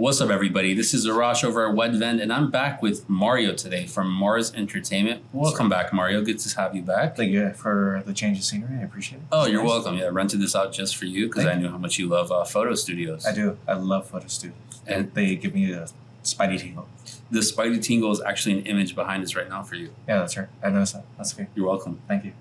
What's up, everybody? This is Arash over at Wedvend, and I'm back with Mario today from Mars Entertainment. Welcome back, Mario. Good to have you back. Thank you for the change of scenery. I appreciate it. Oh, you're welcome. Yeah, I rented this out just for you because I knew how much you love photo studios. I do. I love photo studios. And they give me a spidey tingle. The spidey tingle is actually an image behind us right now for you. Yeah, that's right. I noticed that. That's okay. You're welcome. Thank you.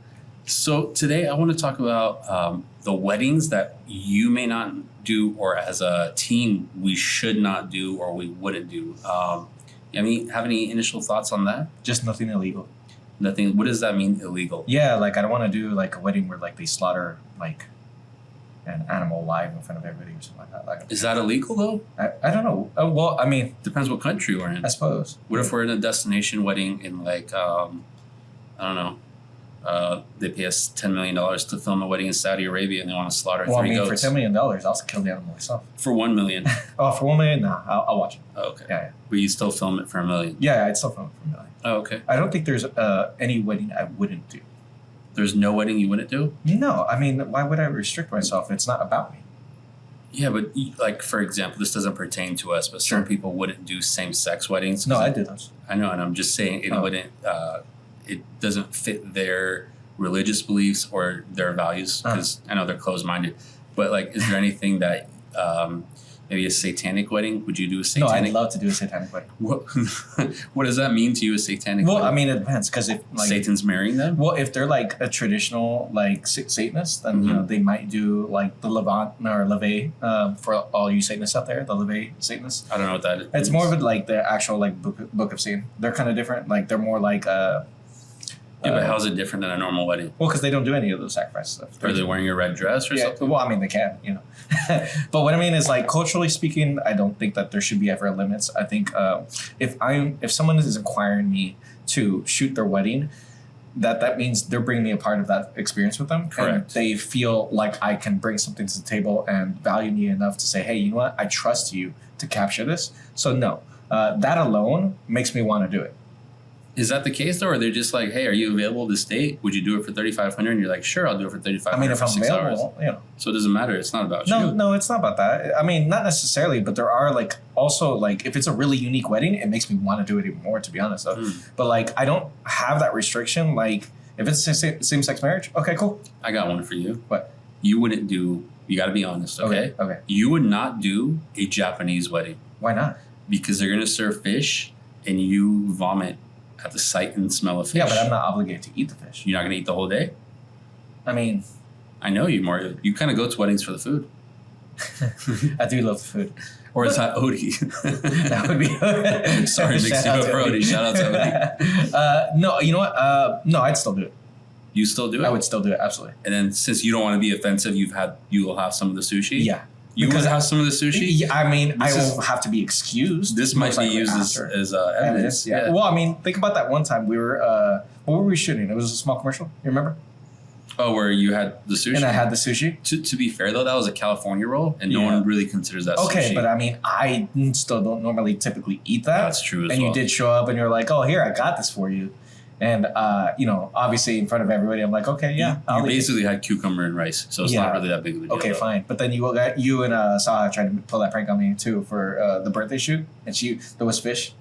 So today I want to talk about the weddings that you may not do, or as a team we should not do, or we wouldn't do. Have any initial thoughts on that? Just nothing illegal. Nothing. What does that mean, illegal? Yeah, like I don't want to do like a wedding where like they slaughter like an animal live in front of everybody or something like that. Is that illegal though? I don't know. Well, I mean, depends what country we're in. I suppose. What if we're in a destination wedding in like I don't know. They pay us $10 million to film a wedding in Saudi Arabia, and they want to slaughter three goats. For $10 million, I'll kill the animal myself. For $1 million. Oh, for $1 million? Nah, I'll watch it. Oh, okay. Yeah. But you still film it for $1 million? Yeah, I'd still film it for $1 million. Oh, okay. I don't think there's any wedding I wouldn't do. There's no wedding you wouldn't do? No, I mean, why would I restrict myself? It's not about me. Yeah, but like, for example, this doesn't pertain to us, but some people wouldn't do same-sex weddings. No, I did those. I know, and I'm just saying it wouldn't, it doesn't fit their religious beliefs or their values, because I know they're closed-minded. But like, is there anything that maybe a satanic wedding? Would you do a satanic? No, I'd love to do a satanic wedding. What does that mean to you, a satanic wedding? Well, I mean, it depends, because if like Satan's marrying them. Well, if they're like a traditional like Satanist, then you know they might do like the Levant or Levay for all you Satanists out there. The Levay Satanists. I don't know what that is. It's more of it like the actual like book of Satan. They're kind of different. Like they're more like yeah, but how is it different than a normal wedding? Well, because they don't do any of those sacrifice stuff. Are they wearing a red dress or something? Well, I mean, they can, you know. But what I mean is, like, culturally speaking, I don't think that there should be ever limits. I think if someone is inquiring me to shoot their wedding, that means they're bringing me a part of that experience with them. Correct. And they feel like I can bring something to the table and value me enough to say, hey, you know what? I trust you to capture this. So no, that alone makes me want to do it. Is that the case though, or they're just like, "Hey, are you available this date? Would you do it for $3,500?" And you're like, "Sure, I'll do it for $3,500." I mean, if for I'm 6 available, hours. you know. So it doesn't matter. It's not about you. No, it's not about that. I mean, not necessarily, but there are like also like if it's a really unique wedding, it makes me want to do it even more. To be honest, though. But like I don't have that restriction. Like if it's same-sex marriage, okay, cool. I got one for you. What? You wouldn't do. You got to be honest, okay? Okay. You would not do a Japanese wedding. Why not? Because they're gonna serve fish, and you vomit at the sight and smell of fish. Yeah, but I'm not obligated to eat the fish. You're not gonna eat the whole day. I mean, I know you, Mario. You kind of go to weddings for the food. I do love the food. Or is that Odie? That would be. Sorry, mixed you up for Odie. Shout out to Odie. No, you know what? No, I'd still do it. You still do it? I would still do it, absolutely. And then since you don't want to be offensive, you will have some of the sushi? Yeah. You would have some of the sushi? Yeah, I mean, I will have to be excused. This might be used as evidence. Yeah. Well, I mean, think about that one time we were, what were we shooting? It was a small commercial. You remember? Oh, where you had the sushi? And I had the sushi. To be fair, though, that was a California roll, and no one really considers that sushi. Okay, but I mean, I still don't normally typically eat that. That's true as well. And you did show up, and you're like, oh, here, I got this for you. And, you know, obviously in front of everybody, I'm like, okay, yeah. You basically had cucumber and rice, so it's not really that big of a deal. Okay, fine. But then you and Saha tried to pull that prank on me, too, for the birthday shoot. And there was fish,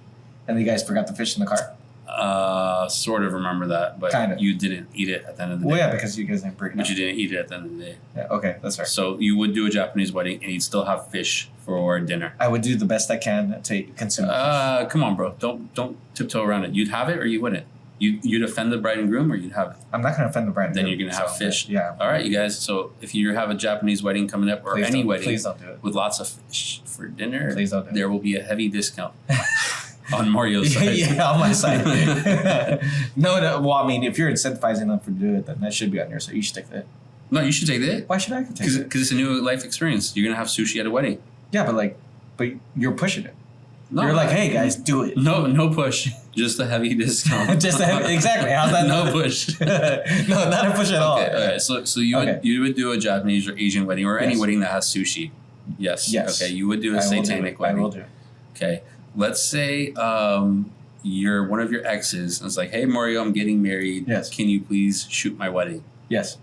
and you guys forgot the fish in the car. Sort of remember that, but kind of. You didn't eat it at the end of the day. Well, yeah, because you guys didn't bring it. But you didn't eat it at the end of the day. Yeah, okay, that's right. So you would do a Japanese wedding, and you'd still have fish for dinner. I would do the best I can to consume fish. Come on, bro. Don't tiptoe around it. You'd have it or you wouldn't. You'd offend the bride and groom, or you'd have it? I'm not going to offend the bride and groom. Then you're going to have fish. Yeah. All right, you guys. So if you have a Japanese wedding coming up, or any wedding please don't do it. with lots of fish for dinner, please don't do it. There will be a heavy discount on Mario's side. Yeah, on my side. No, well, I mean, if you're incentivizing them for doing it, then that should be on your side. You should take that. No, you should take that. Why should I take it? Because it's a new life experience. You're going to have sushi at a wedding. Yeah, but you're pushing it. No, you're like, hey guys, do it. No push. Just a heavy discount. Exactly. How's that? No push. No, not a push at all. Okay. So you would do a Japanese or Asian wedding, or any wedding that has sushi. Yes. Okay. You would do a satanic wedding. I will do. Okay. Let's say you're one of your exes, and it's like, hey Mario, I'm getting married. Yes. Can you please shoot my wedding? Yes.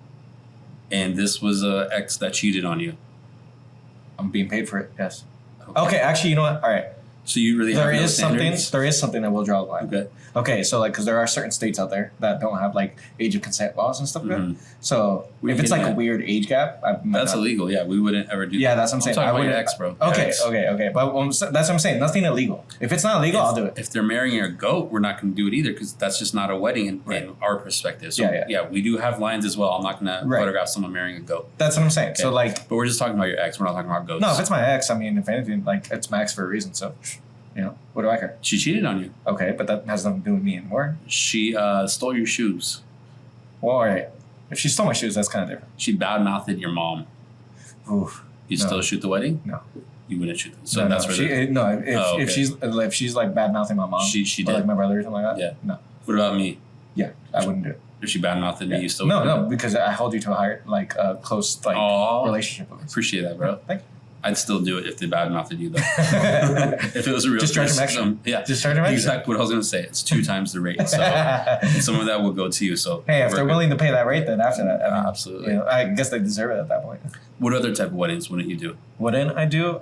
And this was a ex that cheated on you. I'm being paid for it. Yes. Okay, actually, you know what? All right. So you really There have no is something. standards? There is something that will draw the line. Okay. Okay, so like, because there are certain states out there that don't have like age of consent laws and stuff like that. So We're if it's like getting a that. weird age gap, I might That's not- illegal. Yeah, we wouldn't ever do. Yeah, that's what I'm saying. talking I about your wouldn't- ex, bro. Okay, Ex. okay. But that's what I'm saying. Nothing illegal. If it's not illegal, I'll do it. If they're marrying a goat, we're not going to do it either because that's just not a wedding in Right. our perspective. So Yeah. we do have lines as well. I'm not going to Right. photograph someone marrying a goat. That's what I'm saying. Okay. So like, But we're just talking about your ex. We're not talking about goats. no, if it's my ex, I mean, if anything, like it's my ex for a reason. So, you know, what do I care? She cheated on you. Okay, but that has nothing to do with me anymore. She stole your shoes. Well, all right. If she stole my shoes, that's kind of different. She bad-mouthed your mom. Oof. You No. still shoot the wedding? No. You wouldn't shoot them. So No, that's no. where If Oh, okay. if she's like bad mouthing my mom, she or did. like my brother or something like that. Yeah. No. What about me? Yeah, I wouldn't do it. If she bad-mouthed me, you still No, wouldn't? no, because I hold you to a higher, like, close, like, Aw. relationship with us. Appreciate that, bro. Thank I'd still do it if they bad-mouthed you, though. you. If it was a real Just charge them threesome, extra. Yeah. Just charge them extra. Exactly what I was going to say. It's 2 times the rate. So some of that will go to you. So Hey, if they're we're good. willing to pay that rate, then after that, I mean, Absolutely. you know, I guess they deserve it at that point. What other type of weddings wouldn't you do? What didn't I do?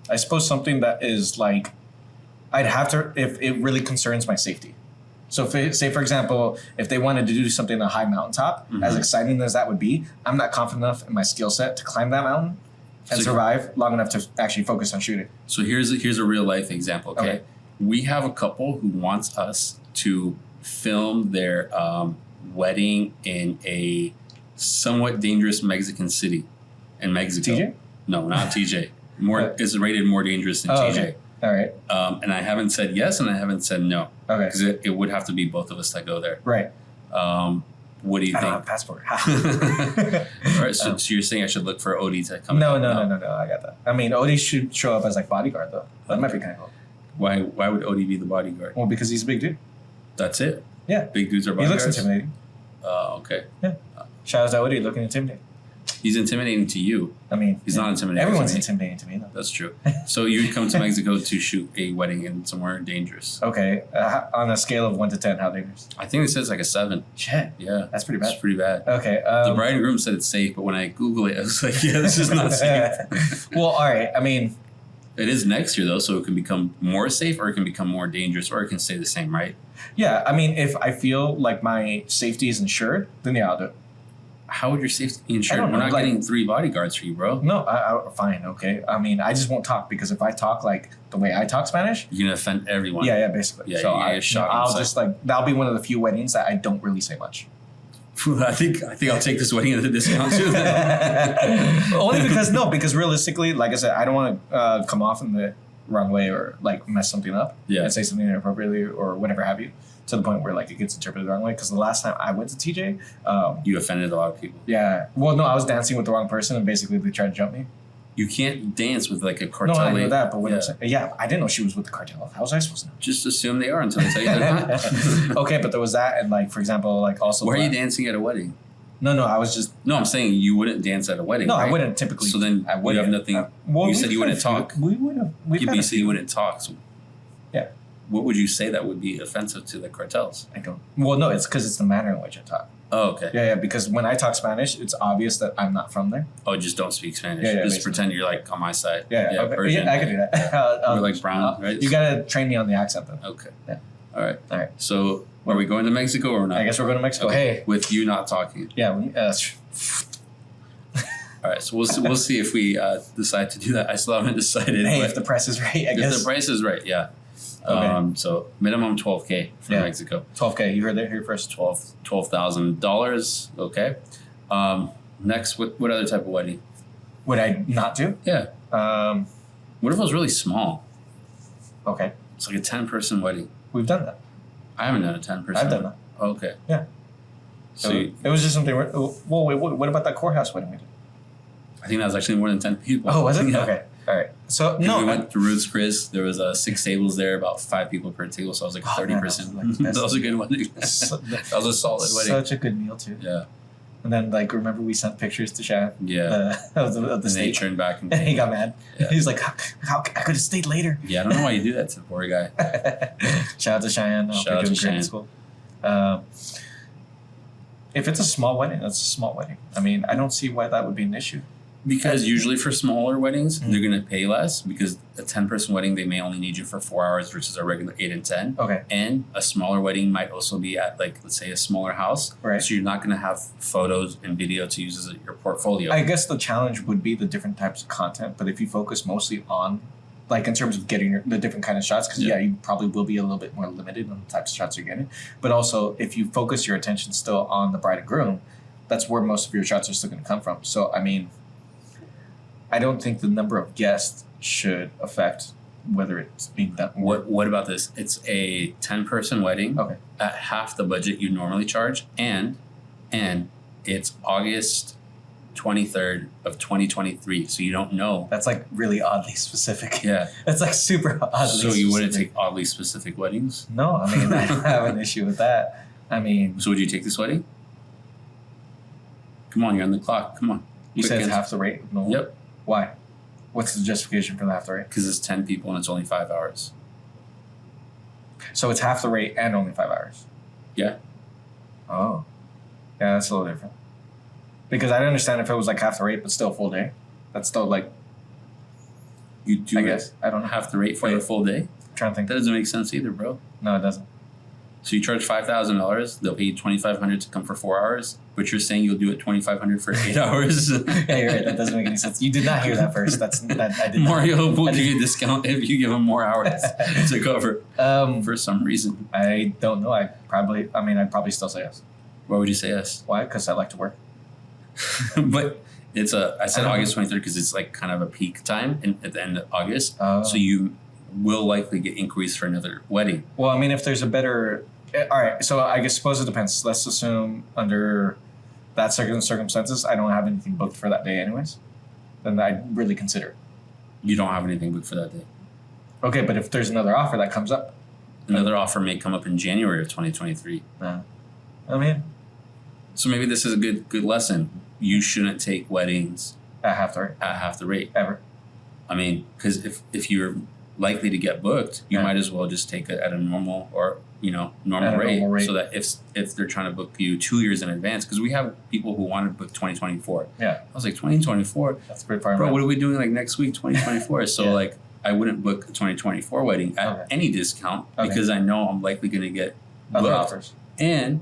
I suppose something that is like, I'd have to, if it really concerns my safety. So, say for example, if they wanted to do something on a high mountaintop, as exciting as that would be, I'm not confident enough in my skill set to climb that mountain and So- survive long enough to actually focus on shooting. So here's a real life example. Okay, Okay. we have a couple who wants us to film their wedding in a somewhat dangerous Mexican city in Mexico. TJ? No, not TJ. More is rated more dangerous than Oh, TJ. okay. All right. And I haven't said yes and I haven't said no Okay. because it would have to be both of us that go there. Right. What do you I don't have think? a passport. All right, so you're saying I should look for Odie to come? No, in? I got that. I mean, Odie should show up as like bodyguard though. That might be kind of cool. Why would Odie be the bodyguard? Well, because he's a big dude. That's it. Yeah. Big dudes are He bodyguards. looks intimidating. Okay. Shout out to Odie looking intimidating. He's intimidating to you. I mean, He's not intimidating. everyone's to me. intimidating to me though. That's true. So you'd come to Mexico to shoot a wedding in somewhere dangerous. Okay. On a scale of 1 to 10, how dangerous? I think it says like a 7. Shit. Yeah. That's pretty It's bad. pretty bad. Okay. The bride and groom said it's safe, but when I Google it, I was like, yeah, this is not safe. Well, all right. I mean, It is next year though, so it can become more safe or it can become more dangerous or it can stay the same, right? yeah. I mean, if I feel like my safety is insured, then yeah, I'll do it. How would your safety be I insured? don't We're know, not like- getting 3 bodyguards for you, bro. No, fine. Okay. I mean, I just won't talk because if I talk like the way I talk Spanish, You're gonna offend everyone. yeah, basically. Yeah, so you're gonna get shot I'll inside. just like that'll be one of the few weddings that I don't really say much. I think I'll take this wedding at a discount too. Only because realistically, like I said, I don't want to come off in the wrong way or like mess something up Yeah. and say something inappropriately or whatever have you to the point where like it gets interpreted the wrong way. Because the last time I went to TJ, You offended a lot of people. yeah, well, no, I was dancing with the wrong person and basically they tried to jump me. You can't dance with like a No, cartel. I know lady. that, but what yeah. I'm saying, yeah, I didn't know she was with the cartel. How was I supposed to know? Just assume they are until I tell you they're not. Okay, but there was that, and like for example, like also. Why are you dancing at a wedding? No, I was just. No, I'm saying you wouldn't dance at a wedding. No, right? I wouldn't typically. So then I you wouldn't. have nothing. Well, You said you wouldn't talk. We would have. You said you wouldn't talk. So Yeah. What would you say that would be offensive to the cartels? I don't. Well, no, it's because it's the manner in which I talk. Oh, okay. Yeah, because when I talk Spanish, it's obvious that I'm not from there. Oh, just don't speak Spanish. Yeah, just basically. pretend you're like on my side. Yeah, okay. Persian. Yeah, I could do that. Or like brown, right? You gotta train me on the accent though. Okay. Yeah. All right. All right. So are we going to Mexico or not? I guess we're going to Mexico. Okay. Hey. With you not talking. Yeah. All right. So we'll see if we decide to do that. I still haven't decided. Hey, but if the price is right, I if guess. the price is right, yeah. Okay. So minimum $12,000 for Yeah. Mexico. 12K. You heard that here first. $12,000. Okay. Next, what other type of wedding? Would I not do? Yeah. What if it was really small? Okay. It's like a 10-person wedding. We've done that. I haven't done a 10-person. I've done that. Okay. Yeah. So It was just something. Well, wait. What about that courthouse wedding we did? I think that was actually more than 10 people. Oh, was it? Yeah. Okay. All right. So No, no. we went to Ruth's Chris. There was 6 tables there, about 5 people per table, so I was like Oh, 30 man, percent. that was like the That was a good wedding. So- That was a solid wedding. Such a good meal too. Yeah, And then like remember we sent pictures to Shan yeah. of the And they steak. turned back and And he got mad. Yeah. He's like, how I could have stayed later. yeah. I don't know why you do that to the poor guy. Shout out to Cheyenne. I hope Shout you're out doing to great in Cheyenne. school. If it's a small wedding, that's a small wedding. I mean, I don't see why that would be an issue. Because usually for smaller weddings, Mm-hmm. they're going to pay less because a 10-person wedding, they may only need you for 4 hours versus a regular 8 and 10. Okay. And a smaller wedding might also be at, like, let's say a smaller house. Right. So you're not going to have photos and video to use as your portfolio. I guess the challenge would be the different types of content, but if you focus mostly on, like in terms of getting the different kind of shots, because you probably will be a little bit more limited on the types of shots you're getting. But also, if you focus your attention still on the bride and groom, that's where most of your shots are still going to come from. So, I mean, I don't think the number of guests should affect whether it's being done. What about this? It's a 10-person wedding at half the budget you normally charge, and it's August 23rd of 2023, so you don't know. That's like really oddly specific. Yeah. That's like super oddly specific. So you wouldn't take oddly specific weddings? No, I mean, I don't have an issue with that. I mean... So would you take this wedding? Come on, you're on the clock. Come on. You said it's half the rate? No. Yep. Why? What's the justification for the half the rate? Because it's 10 people and it's only 5 hours. So it's half the rate and only 5 hours? Yeah. Oh. Yeah, that's a little different. Because I understand if it was like half the rate but still full day. That's still like... You do, I guess. I don't know. half the rate for the full day? I'm trying to think. That doesn't make sense either, bro. No, it doesn't. So you charge $5,000, they'll pay you $2,500 to come for 4 hours, but you're saying you'll do it $2,500 for 8 hours? Yeah, you're right. That doesn't make any sense. You did not hear that first. I did Mario not. will give you a discount if you give him more hours to cover for some reason. I don't know. I'd probably still say yes. Why would you say yes? Why? Because I like to work. But I said August 23rd because it's like kind of a peak time at the end of August. So you will likely get inquiries for another wedding. Well, I mean, if there's a better... All right, so I guess suppose it depends. Let's assume under that circumstances, I don't have anything booked for that day anyways. Then I'd really consider it. You don't have anything booked for that day. Okay, but if there's another offer that comes up. Another offer may come up in January of 2023. I mean... So maybe this is a good lesson. You shouldn't take weddings at half the rate. Ever. I mean, because if you're likely to get booked, you might as well just take it at a normal or normal rate, so that if they're trying to book you 2 years in advance, because we have people who want to book 2024. Yeah, I was like 2024. That's pretty far. Bro, what are we doing like next week? 2024. So like I wouldn't book a 2024 wedding at any discount because I know I'm likely going to get other offers. And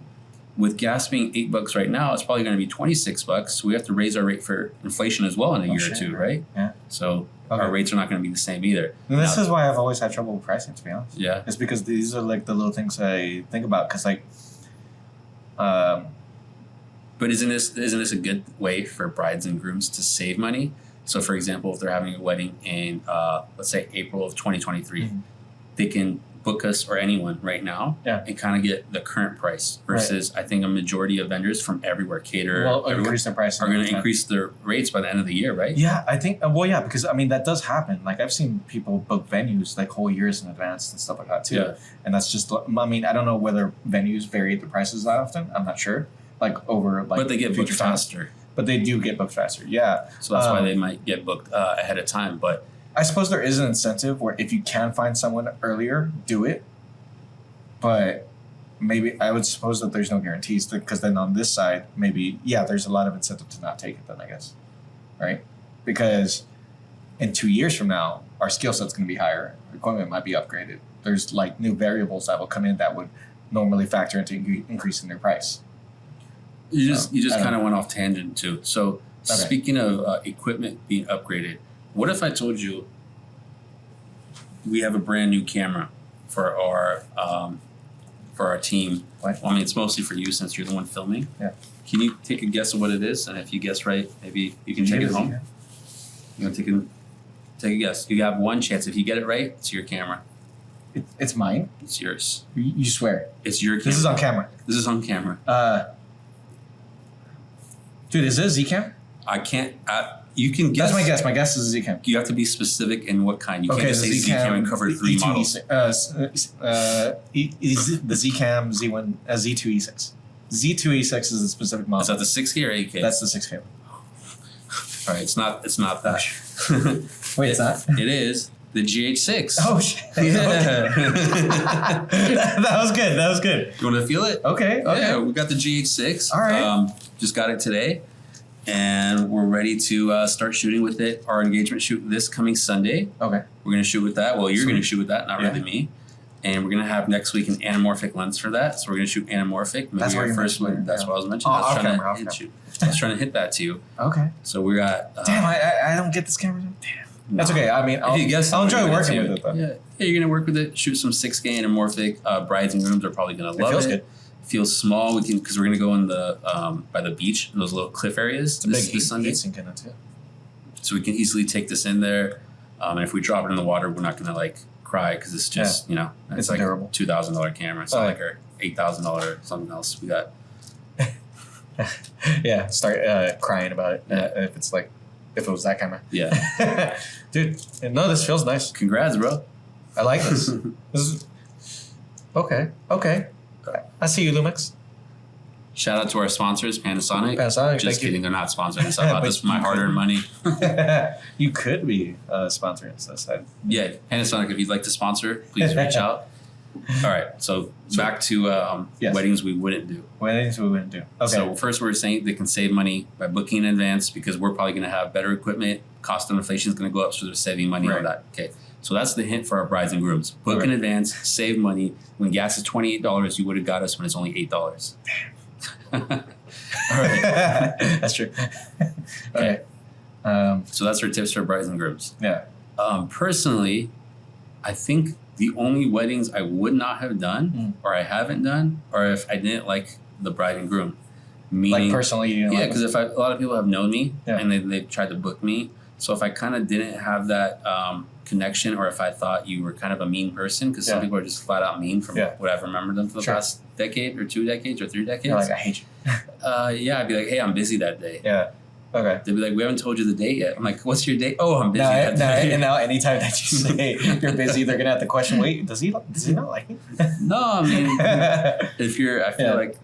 with gas being $8 right now, it's probably going to be $26. So we have to raise our rate for inflation as well in a year or two, right? Yeah. So our rates are not going to be the same either. And this is why I've always had trouble with pricing, to be honest. Yeah. It's because these are like the little things I think about. Because like, but isn't this a good way for brides and grooms to save money? So, for example, if they're having a wedding in let's say April of 2023, they can book us or anyone right now and kind of get the current price versus I think a majority of vendors from everywhere increase their price are going to increase their rates by the end of the year, right? Yeah, I think because I mean that does happen. Like I've seen people book venues like whole years in advance and stuff like that too. Yeah. And that's just I mean I don't know whether venues vary the prices that often. I'm not sure. But they get booked faster. But they do get booked faster. Yeah. So that's why they might get booked ahead of time, but I suppose there is an incentive where if you can find someone earlier, do it. But maybe I would suppose that there's no guarantees because then on this side, maybe, there's a lot of incentive to not take it then, I guess. Right? Because in 2 years from now, our skill set's going to be higher. Equipment might be upgraded. There's like new variables that will come in that would normally factor into increasing their price. You just kind of went off tangent too. So speaking of equipment being upgraded, what if I told you we have a brand new camera for our team? What? Well, I mean, it's mostly for you since you're the one filming. Yeah. Can you take a guess of what it is? And if you guess right, maybe you can take it home. You want to take a guess? You have one chance. If you get it right, it's your camera. It's mine? It's yours. You swear? It's your camera. This is on camera. This is on camera. Dude, is this a Zcam? I can't. You can guess. That's my guess. My guess is a Zcam. You have to be specific in what kind. You can't just say Zcam and cover 3 models. The Zcam Z1 Z2E6. Z2E6 is a specific model. Is that the 6K or 8K? That's the 6K. All right, it's not that. Wait, it's not? It is the GH6. Oh shit! Yeah. that was good. You want to feel it? Okay. Yeah, we got the GH6. All right. Just got it today. and we're ready to start shooting with it. Our engagement shoot this coming Sunday. Okay. We're gonna shoot with that. Well, you're gonna shoot with that, not really me. And we're gonna have next week an anamorphic lens for that. So we're gonna shoot anamorphic. Maybe That's our first one. That's what I was mentioning. I was trying to hit that to you. Okay. So we got. Damn, I don't get this camera. Damn. That's okay. I mean, I'll enjoy working with it though. Yeah, you're gonna work with it. Shoot some 6K anamorphic. Brides and grooms are probably gonna love it. Feels good. Feels small. We can because we're gonna go in the by the beach, in those little cliff areas. It's this Sunday. Sink in it too. So we can easily take this in there, and if we drop it in the water, we're not gonna like cry because it's just it's like durable. a $2,000 camera. It's not like our $8,000 something else we got. Yeah, start crying about it if it was that camera. Yeah, dude. No, this feels nice. Congrats, bro. I like this. This is okay. I see you, Lumix. Shout out to our sponsors, Panasonic. thank Just kidding, they're not sponsoring us. I bought this with my hard-earned money. You could be sponsoring us. Yeah, Panasonic, if you'd like to sponsor, please reach out. All right, so back to weddings we wouldn't do. Weddings we wouldn't do. Okay. So first we were saying they can save money by booking in advance because we're probably going to have better equipment. Cost of inflation is going to go up, so they're saving money on that. Okay, so that's the hint for our brides and grooms. Book in advance, save money. When gas is $28, you would have got us when it's only $8. All right. That's true. Okay. So that's our tips for brides and grooms. Yeah. Personally, I think the only weddings I would not have done or I haven't done are if I didn't like the bride and groom. Meaning, like personally, you yeah, because a lot of people have known me and they've tried to book me. So if I kind of didn't have that connection, or if I thought you were kind of a mean person, because some people are just flat out mean from what I've remembered them for the past decade or 2 decades or 3 decades. You're like, I hate you. I'd be like, hey, I'm busy that day. Yeah. Okay. They'd be like, we haven't told you the date yet. I'm like, what's your date? Oh, I'm busy that day. And now anytime that you say you're busy, they're going to have to question, wait, does he not like me? No, I mean, I feel like,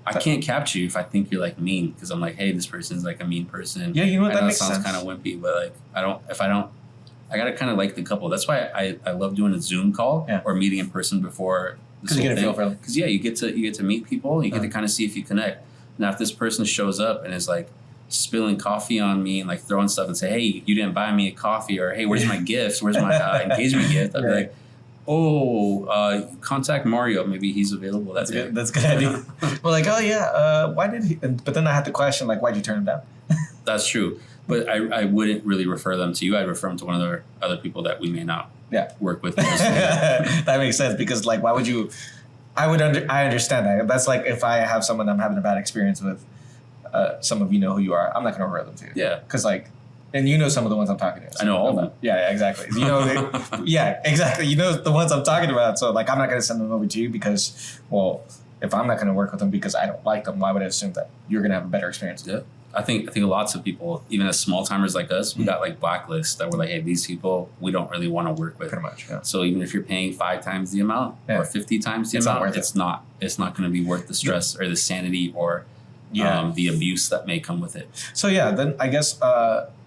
I can't capture you if I think you're like mean, because I'm like, hey, this person's like a mean person. Yeah, you know what, that know makes it sounds sense. kind of wimpy, but like, I gotta kind of like the couple. That's why I love doing a Zoom call or meeting in person before. Because you get a feel for them. Because you get to meet people. You get to kind of see if you connect. Now, if this person shows up and is like spilling coffee on me and like throwing stuff and say, hey, you didn't buy me a coffee, or hey, where's my gifts? Where's my engagement gift? I'd be like, contact Mario. Maybe he's available. That's good. That's a good idea. Well, like, oh yeah, why did he? But then I had to question, like, why'd you turn him down? That's true. But I wouldn't really refer them to you. I'd refer them to one of the other people that we may not work with. That makes sense, because like, why would you? I understand that. That's like if I have someone I'm having a bad experience with, some of you know who you are. I'm not going to refer them to you. Yeah. Because like, and you know some of the ones I'm talking to. So I know all of them. Yeah, exactly. You know, exactly. You know the ones I'm talking about. So like, I'm not going to send them over to you because, well, if I'm not going to work with them because I don't like them, why would I assume that you're going to have a better experience? Yeah. I think lots of people, even as small timers like us, we got like blacklists that were like, hey, these people we don't really want to work with. Pretty much. Yeah. So even if you're paying 5 times the amount or 50 times the amount, it's not going to be worth the stress or the sanity or the abuse that may come with it. So then I guess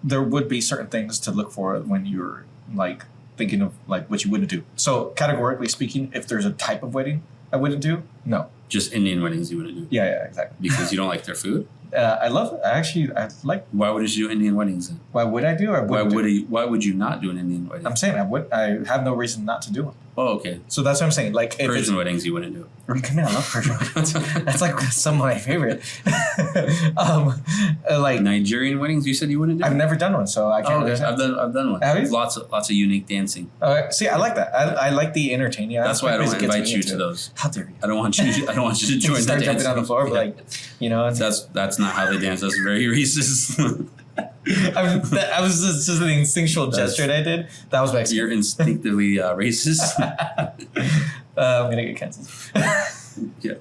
there would be certain things to look for when you're like thinking of like what you wouldn't do. So categorically speaking, if there's a type of wedding I wouldn't do, no. Just Indian weddings you wouldn't do. Yeah, exactly. Because you don't like their food. I like. Why would you do Indian weddings then? Why would I do? Or why would you not do an Indian wedding? I'm saying I have no reason not to do one. Oh, okay. So that's what I'm saying. Like Persian weddings, you wouldn't do. Come on, I love Persian weddings. That's like some of my favorite. Like Nigerian weddings, you said you wouldn't do. I've never done one, so I can't. Okay. I've done one. Have you? Lots of unique dancing. See, I like that. I like the entertaining. That's why I don't invite you to those. How dare you? I don't want you to join the start dance. Jumping on the floor, but that's not how they dance. That's very racist. I was just an instinctual gesture that I did. That was my experience. You're instinctively racist. I'm gonna get canceled. Yeah.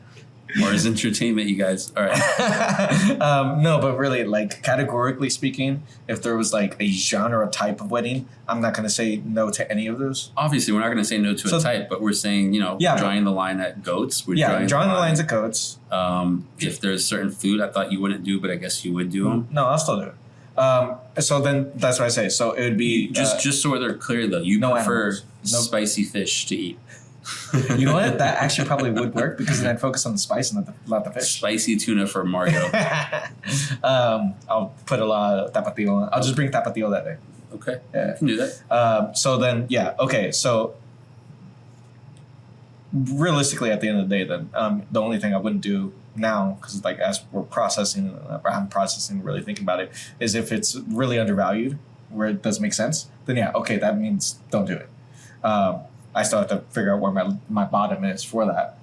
More is entertainment, you guys. All right. No, but really, like categorically speaking, if there was like a genre type of wedding, I'm not gonna say no to any of those. Obviously, we're not gonna say no to a type, but we're saying drawing the line at goats. Drawing the lines at goats. If there's certain food I thought you wouldn't do, but I guess you would do them. No, I'll still do it. So then that's what I say. So it would be just so they're clear though. You prefer spicy fish to eat. You know what? That actually probably would work because then I'd focus on the spice and not the fish. Spicy tuna for Mario. I'll put a lot of tapatio on. I'll just bring tapatio that day. Okay, Yeah. you can do that. So then, yeah, okay. So realistically, at the end of the day, then the only thing I wouldn't do now, because like as we're processing, I'm processing, really thinking about it, is if it's really undervalued, where it does make sense, then yeah, okay, that means don't do it. I still have to figure out where my bottom is for that.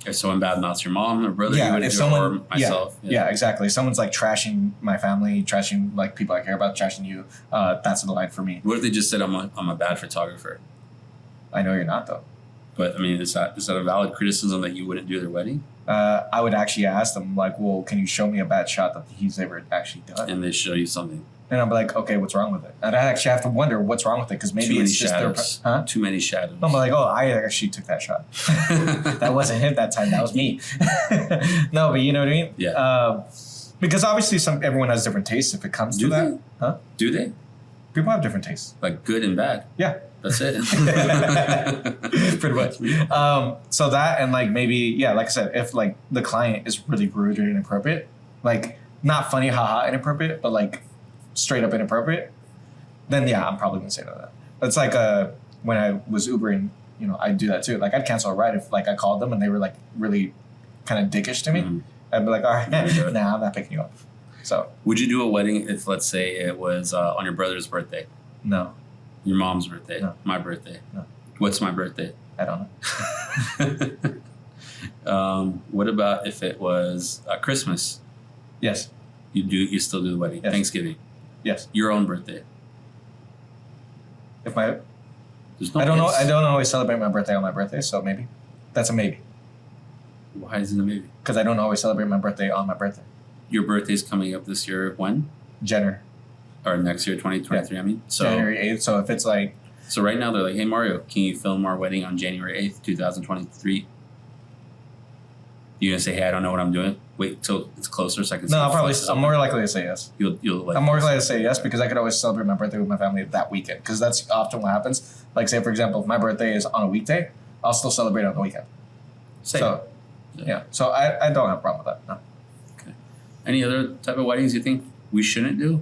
If someone badmouths your mom or brother, you Yeah, would if do someone, it, or myself. yeah, exactly. If someone's like trashing my family, trashing like people I care about, trashing you, that's the line for me. What if they just said I'm a bad photographer? I know you're not though. But I mean, is that a valid criticism that you wouldn't do their wedding? I would actually ask them like, well, can you show me a bad shot that he's ever actually done? And they show you something. And I'm like, okay, what's wrong with it? And I actually have to wonder what's wrong with it because maybe Too many it's just shadows. their, huh? Too many shadows. I'm like, oh, I actually took that shot. That wasn't him that time. That was me. No, but you know what I mean? Yeah. Because obviously, everyone has different tastes. If it comes to that, huh? Do they? People have different tastes. Like good and bad. Yeah. That's it. Pretty much. So that and like maybe, yeah, like I said, if like the client is really rude or inappropriate, like not funny, haha, inappropriate, but like straight up inappropriate, then yeah, I'm probably gonna say no to that. It's like when I was Ubering, you know, I'd do that too. Like I'd cancel a ride if like I called them and they were like really kind of dickish to me. Mm-hmm. I'd be like, all right, nah, I'm not picking you up. So would you do a wedding if, let's say, it was on your brother's birthday? no. Your mom's birthday? No. My birthday? No. What's my birthday? I don't know. What about if it was Christmas? Yes. You still do the wedding? Yes. Thanksgiving? Yes. Your own birthday? If my There's no I don't know. ifs. I don't always celebrate my birthday on my birthday, so maybe that's a maybe Why is it a maybe? because I don't always celebrate my birthday on my birthday. Your birthday's coming up this year. When? January Or next year, 2023, I mean. So, January 8th. So if it's like so right now they're like, hey, Mario, can you film our wedding on January 8th, 2023? You gonna say, hey, I don't know what I'm doing? Wait till it's closer so I can see. no, the flex I'm up. more likely to say yes. You'll like. I'm more likely to say yes because I could always celebrate my birthday with my family that weekend because that's often what happens. Like say for example, if my birthday is on a weekday, I'll still celebrate on the weekend. Same. So yeah, so I don't have a problem with that. No. Okay. Any other type of weddings you think we shouldn't do?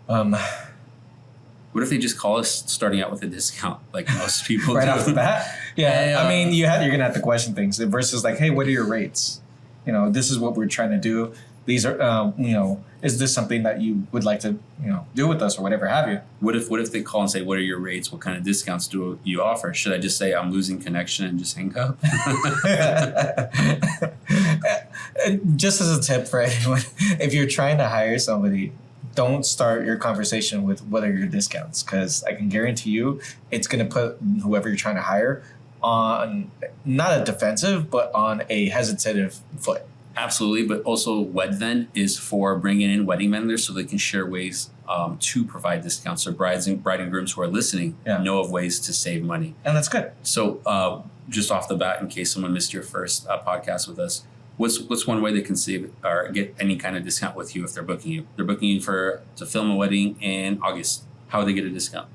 What if they just call us starting out with a discount, like most people right do? off the bat. Yeah, I mean, you're gonna have to question things versus like, hey, what are your rates? You know, this is what we're trying to do. These are, you know, is this something that you would like to, you know, do with us or whatever have you? What if they call and say, what are your rates? What kind of discounts do you offer? Should I just say I'm losing connection and just hang up? Just as a tip for anyone, if you're trying to hire somebody, don't start your conversation with what are your discounts because I can guarantee you it's going to put whoever you're trying to hire on not a defensive but on a hesitative foot. Absolutely, but also WedVend is for bringing in wedding vendors so they can share ways to provide discounts. So bride and grooms who are listening know of ways to save money. And that's good. So just off the bat, in case someone missed your first podcast with us, what's one way they can save or get any kind of discount with you if they're booking you? They're booking you to film a wedding in August. How would they get a discount?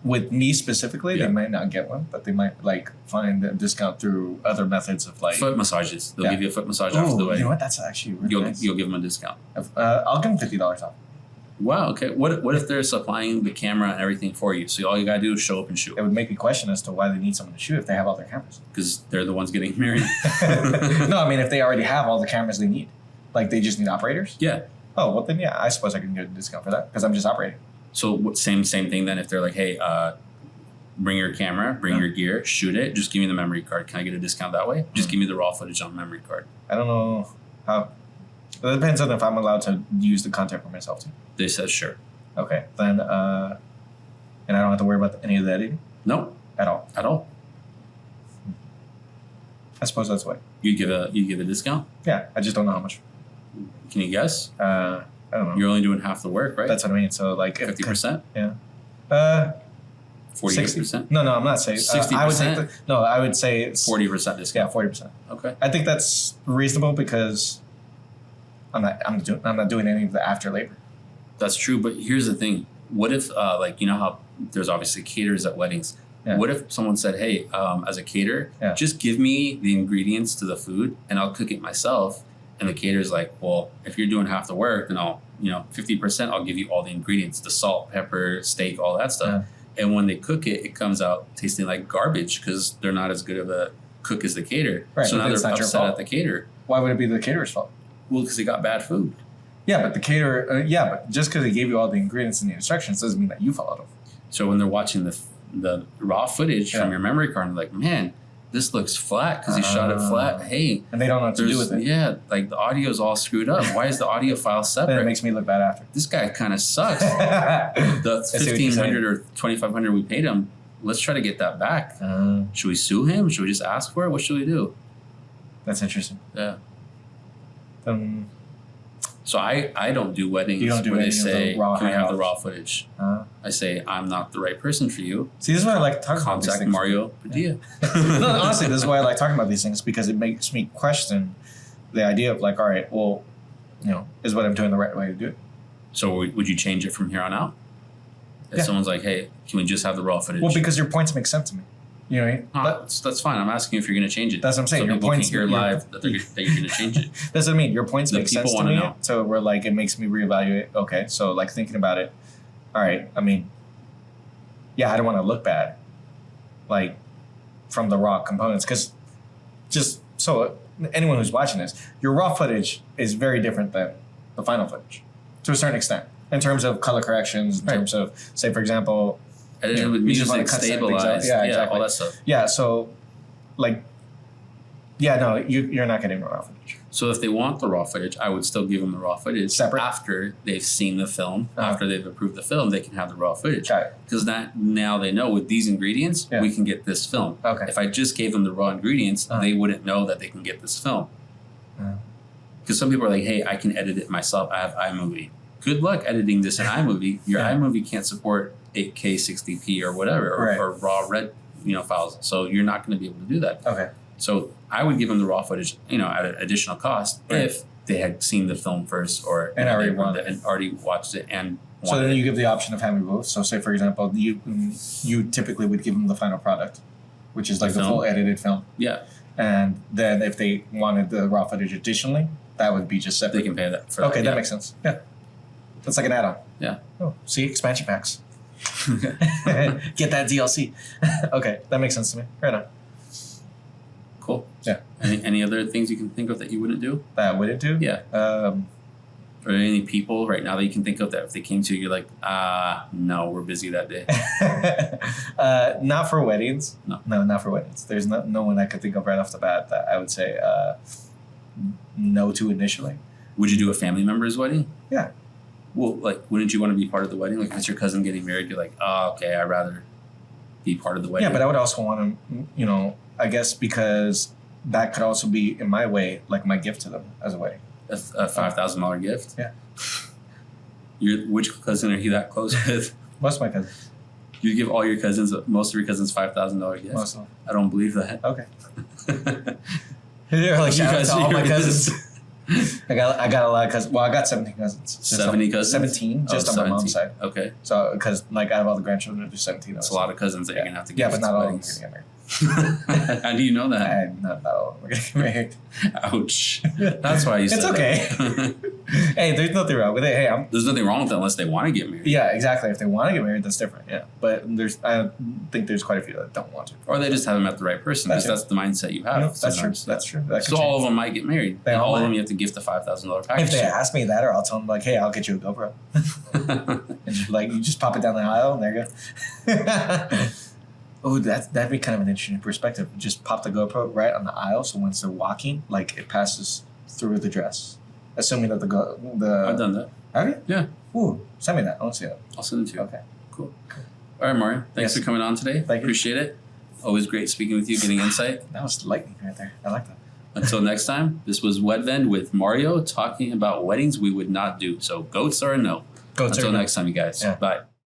With me specifically, they might not get one, but they might like find a discount through other methods of like foot massages. They'll give you a foot massage after the wedding. You know what? That's actually really nice. You'll give them a discount. I'll give them $50 off. Wow. Okay. What if they're supplying the camera and everything for you? So all you gotta do is show up and shoot. It would make me question as to why they need someone to shoot if they have all their cameras. Because they're the ones getting married. No, I mean if they already have all the cameras they need, like they just need operators. Yeah. Oh well, then yeah, I suppose I can get a discount for that because I'm just operating. So same thing then. If they're like, hey, bring your camera, bring your gear, shoot it. Just give me the memory card. Can I get a discount that way? Just give me the raw footage on memory card. I don't know how. It depends on if I'm allowed to use the content for myself too. They said sure. Okay, then, and I don't have to worry about any of the editing? No. At all? At all. I suppose that's the way. You give a discount? Yeah, I just don't know how much. Can you guess? I don't know. You're only doing half the work, right? That's what I mean. So like 50%? Yeah. 48%? No, I'm not saying 60%? I would take I would say 40% discount. Yeah, 40%. Okay. I think that's reasonable because I'm not doing any of the after labor. That's true, but here's the thing. What if like you know how there's obviously caterers at weddings. Yeah. What if someone said, hey, as a caterer, Yeah. just give me the ingredients to the food and I'll cook it myself. And the caterer's like, well, if you're doing half the work, then I'll, 50%, I'll give you all the ingredients, the salt, pepper, steak, all that stuff. Yeah. And when they cook it, it comes out tasting like garbage because they're not as good of a cook as the caterer. Right, so now they're upset at the caterer. Why would it be the caterer's fault? Well, because they got bad food. Yeah, but the caterer, but just because they gave you all the ingredients and the instructions doesn't mean that you followed them. So when they're watching the raw footage from your memory card, they're like, man, this looks flat because he shot it flat. Hey. And they don't know what to do with it. Yeah, like the audio's all screwed up. Why is the audio file separate? Then it makes me look bad after. This guy kind of sucks. The $1,500 or $2,500 we paid him, let's try to get that back. Should we sue him? Should we just ask for it? What should we do? That's interesting. Yeah. So I don't do weddings where they say, can we have the raw footage? I say, I'm not the right person for you. See, this is why I like talking about these things. Contact Mario Padilla. No, honestly, this is why I like talking about these things because it makes me question the idea of like, all right, well, is what I'm doing the right way to do it? So would you change it from here on out? If someone's like, hey, can we just have the raw footage? Well, because your points make sense to me. You know what I mean? That's fine. I'm asking if you're going to change it. That's what I'm saying. So your points can hear live that you're going to change it. That's what I mean. Your points make sense to me. Know. So we're like, it makes me reevaluate. Okay, so like thinking about it. All right. I mean, I don't want to look bad, like from the raw components, because just so anyone who's watching this, your raw footage is very different than the final footage to a certain extent in terms of color corrections, in terms of, say, for example. Edited with music, stabilized, exactly. All that stuff. Yeah, so, like, you're not getting the raw footage. So if they want the raw footage, I would still give them the raw footage. Separate? After they've seen the film, after they've approved the film, they can have the raw footage. Because now they know with these ingredients, we can get this film. Okay. If I just gave them the raw ingredients, they wouldn't know that they can get this film. Because some people are like, hey, I can edit it myself. I have iMovie. Good luck editing this in iMovie. Your iMovie can't support 8K 60p or whatever, or raw red files. So you're not going to be able to do that. Okay. So I would give them the raw footage, at an additional cost if they had seen the film first or already watched it and. So then you give the option of having both. So say for example, you typically would give them the final product, which is like the full edited film. Yeah. And then if they wanted the raw footage additionally, that would be just separate. They can pay that for that. Okay, that makes sense. Yeah. That's like an add-on. Yeah. Oh, see, expansion packs. Get that DLC. Okay, that makes sense to me. Right on. Cool. Yeah. Any other things you can think of that you wouldn't do? That I wouldn't do? Yeah. Or any people right now that you can think of that if they came to you, you're like, no, we're busy that day. Not for weddings. No, not for weddings. There's no one I could think of right off the bat that I would say no to initially. Would you do a family member's wedding? Yeah. Well, like, wouldn't you want to be part of the wedding? Like, if it's your cousin getting married, you're like, oh, okay, I'd rather be part of the wedding. Yeah, but I would also want to, I guess because that could also be, in my way, like my gift to them as a wedding. A $5,000 gift? Yeah. Which cousin are you that close with? Most of my cousins. You give most of your cousins $5,000 gifts? Most of them. I don't believe that. Okay. You're like, shout out to all my cousins. I got a lot of cousins. Well, I got 17 cousins. 70 cousins? 17, just on my mom's side. Okay. So, because like out of all the grandchildren, there's 17 of us. That's a lot of cousins that you're going to have to get. Yeah, but not all of them are going to get married. How do you know that? Not all of them are going to get married. Ouch. That's why you said it's okay. Hey, there's nothing wrong with it. Hey, there's nothing wrong with it unless they want to get married. Yeah, exactly. If they want to get married, that's different. Yeah. But I think there's quite a few that don't want to. Or they just haven't met the right person because that's the mindset you have. No, that's true. That's true. So all of them might get married. And all of them you have to gift a $5,000 package. If they ask me that, or I'll tell them like, hey, I'll get you a GoPro. And just like, you just pop it down the aisle and there you go. Oh, that'd be kind of an interesting perspective. Just pop the GoPro right on the aisle, so once they're walking, like it passes through the dress. Assuming that the I've done that. Have you? Yeah. Ooh, send me that. I want to see that. I'll send it to you. Okay. Cool. All right, Mario. Thanks for coming on today. Thank you. Appreciate it. Always great speaking with you, getting insight. That was lightning right there. I like that. Until next time, this was Wedvend with Mario talking about weddings we would not do. So goats are a no. Goats Until next time, you guys. Yeah. Bye.